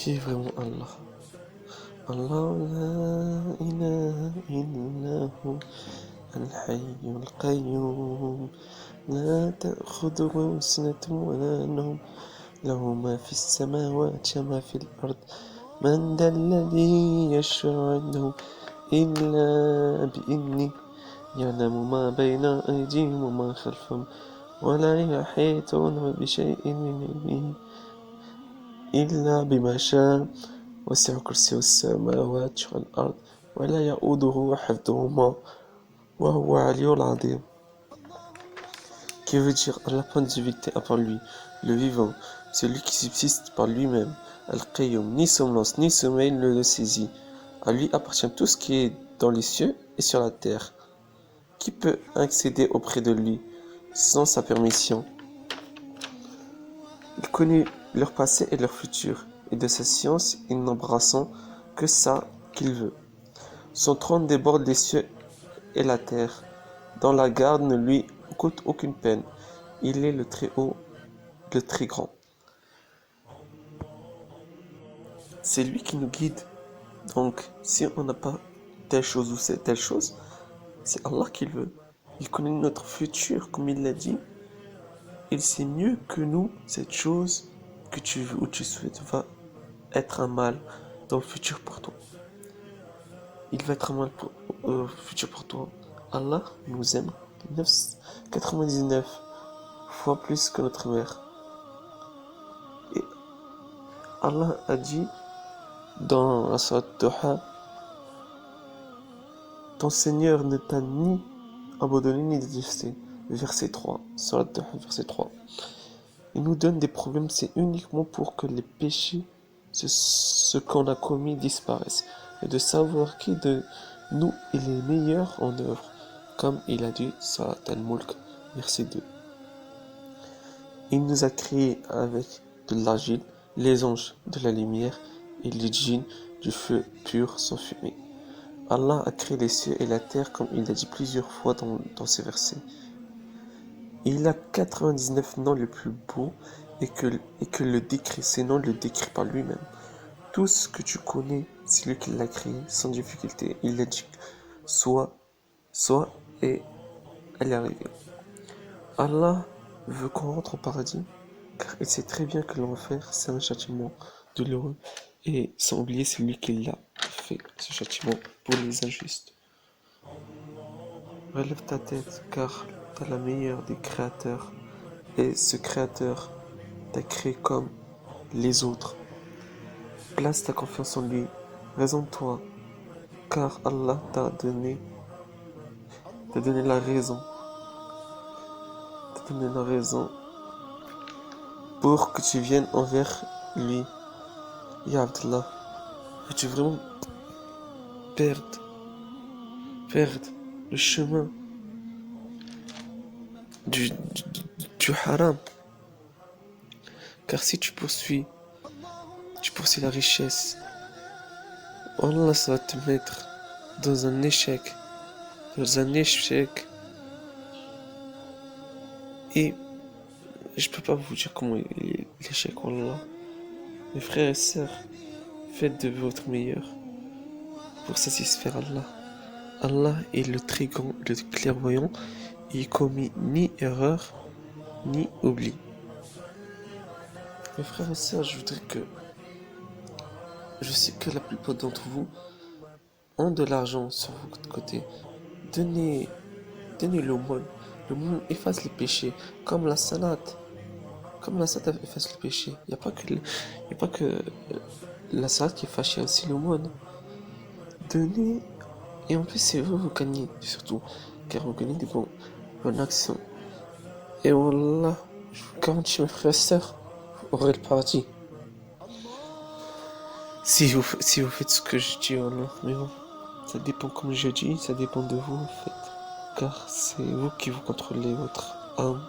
Qui est vraiment Allah? الله لا إله إلا هو الحي القيوم لا تأخذه سنة ولا نوم له ما في السماوات وما في الأرض من ذا الذي يشفع عنده إلا بإذنه يعلم ما بين أيديهم وما خلفهم ولا يحيطون بشيء من علمه إلا بما شاء وسع كرسيه السماوات والأرض ولا يؤوده حفظهما وهو العلي العظيم. Qui veut dire Allah point de divinité à part lui, le vivant, celui qui subsiste par lui-même, Al-Qayyum, ni somnolence ni sommeil ne le saisit. À lui appartient tout ce qui est dans les cieux et sur la terre. Qui peut accéder auprès de lui sans sa permission? Il connaît leur passé et leur futur, et de sa science il n'embrassant que ça qu'il veut. Son trône déborde les cieux et la terre, dont la garde ne lui coûte aucune peine. Il est le très haut, le très grand. C'est lui qui nous guide. Donc, si on n'a pas telle chose ou c'est telle chose, c'est Allah qui le veut. Il connaît notre futur, comme il l'a dit. Il sait mieux que nous cette chose que tu veux ou tu souhaites va être un mal dans le futur pour toi. Il va être un mal pour, futur pour toi. Allah nous aime 99 fois plus que notre mère. Et Allah a dit dans la sourate Duha, ton Seigneur ne t'a ni abandonné ni détesté. Verset 3, sourate Duha, verset 3. Il nous donne des problèmes, c'est uniquement pour que les péchés, ce qu'on a commis, disparaissent. Et de savoir qui de nous est le meilleur en œuvre, comme il a dit, Surat Al-Mulk, verset 2. Il nous a créés avec de l'argile, les anges de la lumière et les djinns du feu pur sans fumée. Allah a créé les cieux et la terre comme il a dit plusieurs fois dans ces versets. Il a 99 noms les plus beaux et que le décrit, ces noms le décrit par lui-même. Tout ce que tu connais, c'est lui qui l'a créé sans difficulté. Il a dit soit et elle est arrivée. Allah veut qu'on rentre au paradis car il sait très bien que l'enfer c'est un châtiment douloureux et sans oublier c'est lui qui l'a fait, ce châtiment pour les injustes. Relève ta tête car t'as la meilleure des créateurs et ce créateur t'a créé comme les autres. Place ta confiance en lui, raisonne-toi car Allah t'a donné la raison. T'a donné la raison pour que tu viennes envers lui. Ya Abdallah, veux-tu vraiment perdre le chemin du haram? Car si tu poursuis la richesse, Allah ça va te mettre dans un échec, et je peux pas vous dire comment est l'échec, Allah. Mes frères et sœurs, faites de votre meilleur pour satisfaire Allah. Allah est le très grand, le clairvoyant, et il commet ni erreur, ni oubli. Mes frères et sœurs, je sais que la plupart d'entre vous ont de l'argent sur votre côté. Donnez l'aumône. L'aumône efface les péchés, comme la salade. Comme la salade efface le péché. Il n'y a pas que la salade qui efface, il y a aussi l'aumône. Donnez. Et en plus, c'est vous gagnez, surtout. Car vous gagnez des bonnes actions. Et voilà, je vous garantis, mes frères et sœurs, vous aurez le paradis. Si vous faites ce que je dis, voilà. Mais bon, ça dépend, comme je dis, ça dépend de vous, en fait. Car c'est vous qui vous contrôlez votre âme.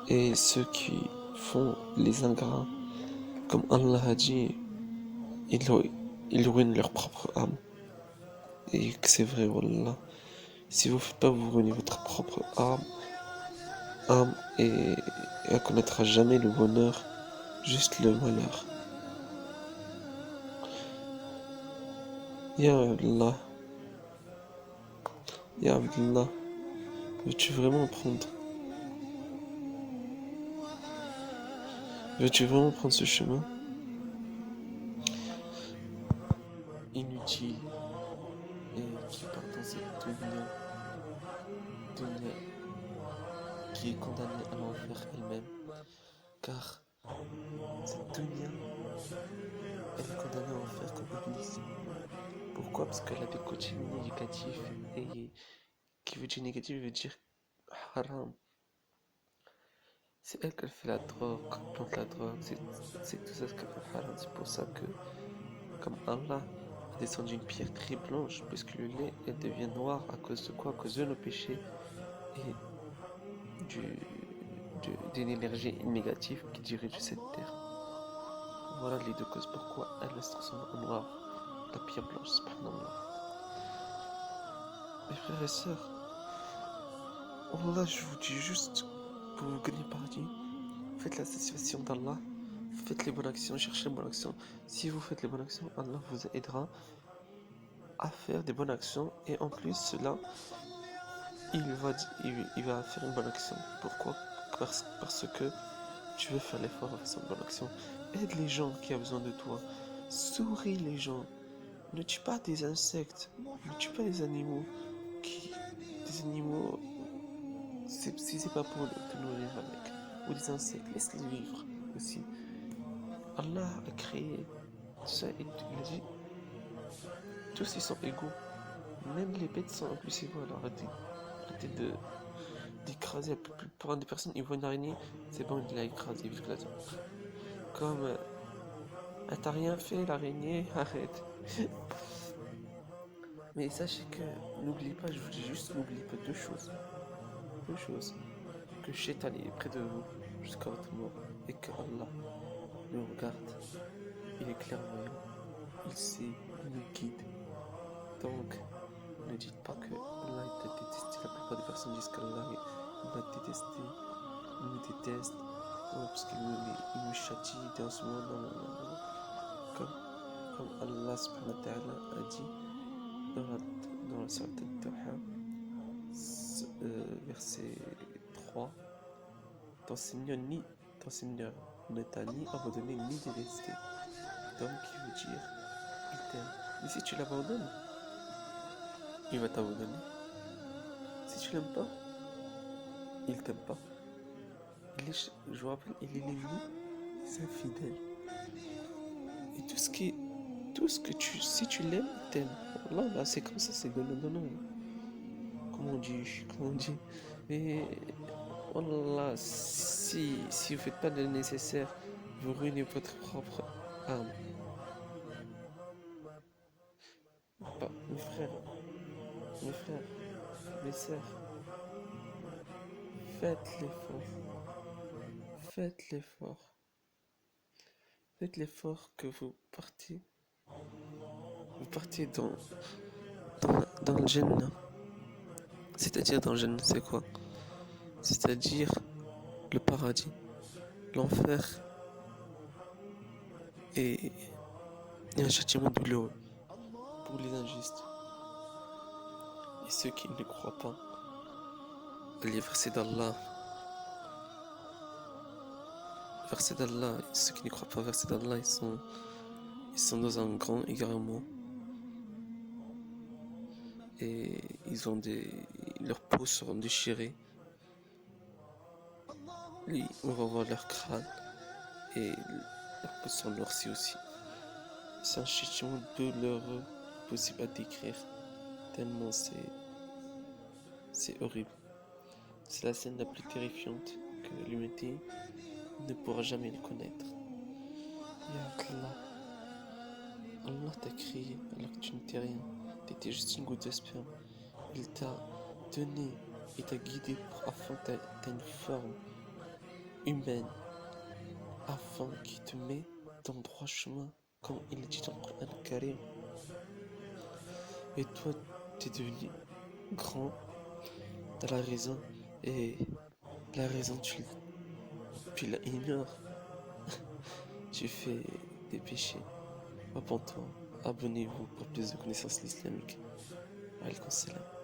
Et ceux qui font les ingrats, comme Allah a dit, ils ruinent leur propre âme. Et que c'est vrai, wallah. Si vous ne faites pas, vous ruinez votre propre âme et elle ne connaîtra jamais le bonheur, juste le malheur. Ya Allah, Ya Allah, veux-tu vraiment prendre, veux-tu vraiment prendre ce chemin inutile et qui part dans cette dunya qui est condamnée à l'enfer elle-même, car cette dunya, elle est condamnée à l'enfer comme Iblis. Pourquoi? Parce qu'elle a des côtés négatifs, et qui veut dire négatif veut dire haram. C'est elle qui fait la drogue, plante la drogue, c'est tout ça ce qu'elle fait haram. C'est pour ça que, comme Allah a descendu une pierre très blanche, puisque le lait, elle devient noire à cause de quoi? À cause de nos péchés et d'une énergie négative qui dirige cette terre. Voilà les deux causes pourquoi elle se transforme en noir, la pierre blanche, subhanallah. Mes frères et sœurs, Allah, je vous dis juste, pour vous gagner paradis, faites la satisfaction d'Allah, faites les bonnes actions, cherchez les bonnes actions. Si vous faites les bonnes actions, Allah vous aidera à faire des bonnes actions, et en plus cela, il va faire une bonne action. Pourquoi? Parce que tu veux faire l'effort à faire une bonne action. Aide les gens qui ont besoin de toi. Souris les gens. Ne tue pas des insectes. Ne tue pas des animaux. Des animaux, si c'est pas pour te nourrir avec. Ou des insectes, laisse-les vivre aussi. Allah a créé ça et il a dit tous ils sont égaux. Même les bêtes sont en plus égaux. Alors arrêtez d'écraser. La plupart des personnes, ils voient une araignée, c'est bon, il l'a écrasé, vive la comme t'as rien fait l'araignée, arrête. Mais sachez que, n'oubliez pas, je vous dis juste, n'oubliez pas deux choses. Deux choses. Que Shaitan est près de vous jusqu'à votre mort et que Allah nous regarde. Il est clairvoyant. Il sait, il nous guide. Donc, ne dites pas que Allah t'a détesté. La plupart des personnes disent qu'Allah m'a détesté, il nous déteste, parce qu'il nous châtie dans ce monde. Non, non, non, non. Comme Allah subhanahu wa ta'ala a dit dans la sourate Al-Duha, verset 3, ton Seigneur ne t'a ni abandonné ni détesté. Donc, qui veut dire, il t'aime. Mais si tu l'abandonnes, il va t'abandonner. Si tu l'aimes pas, il t'aime pas. Je vous rappelle, il est l'ennemi, c'est infidèle. Et tout ce que si tu l'aimes, il t'aime. Là, c'est comme ça, c'est donnant. Comment on dit. Mais, voilà, si vous faites pas le nécessaire, vous ruinez votre propre âme. Pas, mes frères, mes sœurs, faites l'effort. Faites l'effort. Faites l'effort que vous partez. Vous partez dans le Jannah. C'est-à-dire dans le Jannah, c'est quoi? C'est-à-dire le paradis. L'enfer est un châtiment douloureux pour les injustes et ceux qui ne croient pas. Les versets d'Allah. Versets d'Allah, ceux qui ne croient pas, versets d'Allah, ils sont dans un grand égarement. Et leurs peaux seront déchirées. Et on va voir leur crâne. Et leurs peaux sont noircies aussi. C'est un châtiment douloureux, possible à décrire. Tellement c'est horrible. C'est la scène la plus terrifiante que l'humanité ne pourra jamais le connaître. Ya Allah, Allah t'a créé alors que tu n'étais rien. T'étais juste une goutte de sperme. Il t'a donné et t'a guidé afin que t'aies une forme humaine, afin qu'il te met dans le droit chemin, comme il est dit dans le Coran Karim. Et toi, t'es devenu grand, t'as la raison, et la raison, tu l'ignores. Tu fais des péchés. Repends-toi. abonnez-vous pour plus de connaissances islamiques. Alaykoum salam.